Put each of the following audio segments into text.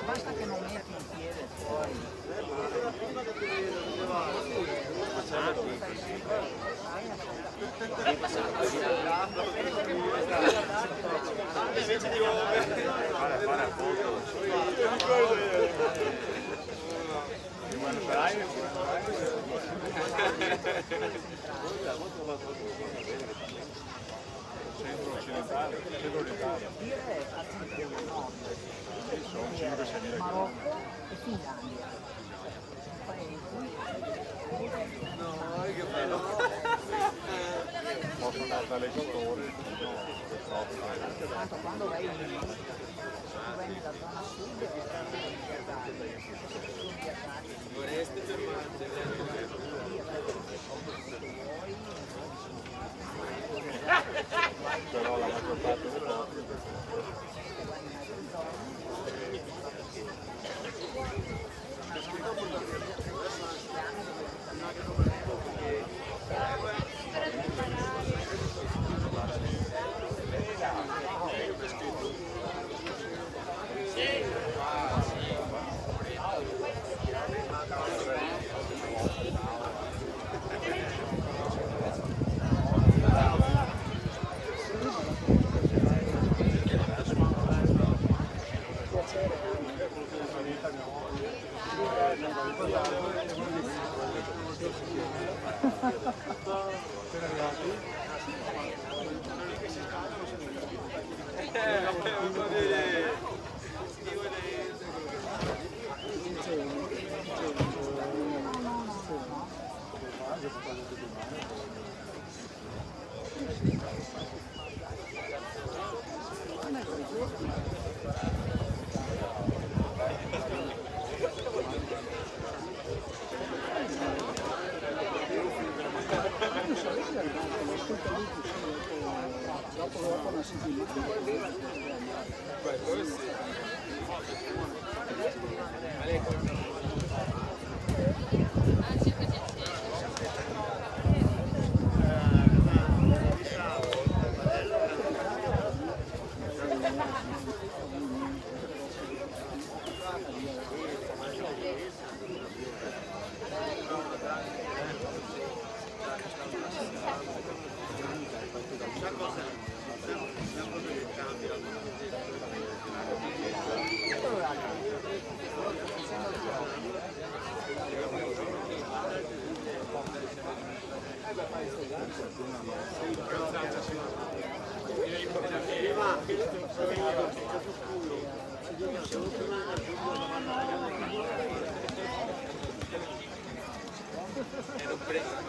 Basta che non metti il piede fuori. Invece di fare a poco. Centro occidentale, centro orientale. Marocco e Finlandia. No, che bello. Possono andare l'equatore, Tanto quando vai nella zona sud Vorreste fermarti. però la maggior parte delle cose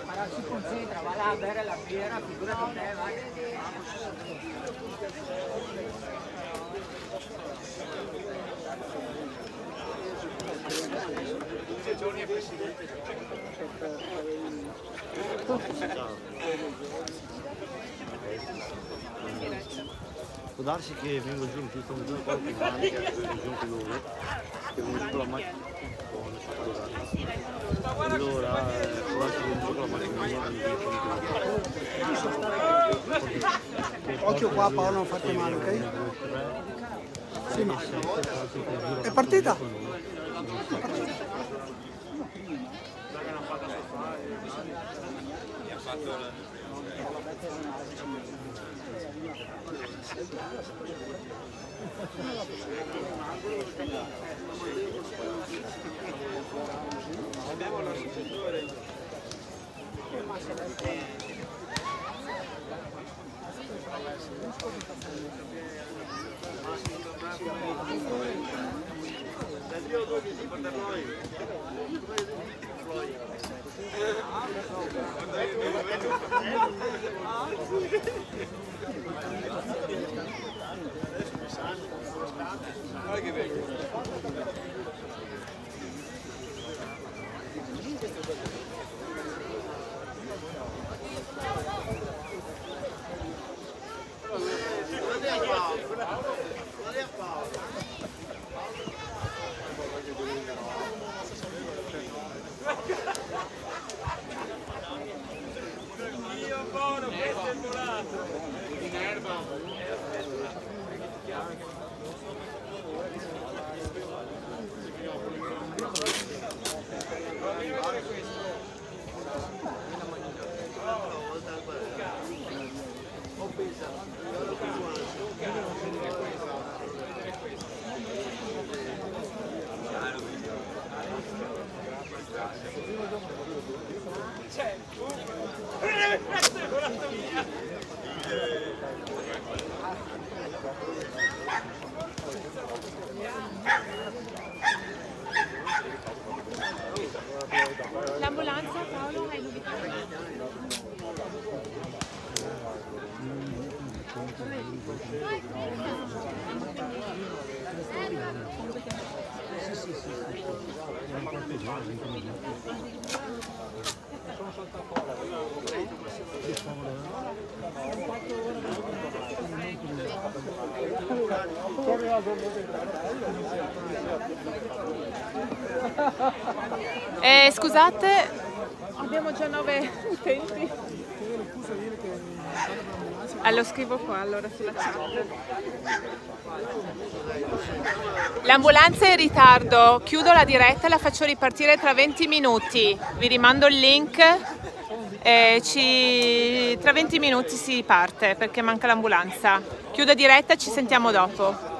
Ma si concentra, va là a bere la birra, figurati te, va. Può darsi che vengo giù in più con due qualche mano che vengo giù anche loro, che vengo giù con la macchina con allora può darsi che vengo giù con la macchina Occhio qua Paolo, non fate male, ok? Sì, ma è partita? Abbiamo l'assessore. Dal Dio 12 per noi. Guarda che bello. Scusate, abbiamo già 9 utenti. Lo scrivo qua allora sulla chat. L'ambulanza è in ritardo, chiudo la diretta e la faccio ripartire tra 20 minuti. Vi rimando il link. Tra 20 minuti si parte perché manca l'ambulanza. Chiudo diretta e ci sentiamo dopo.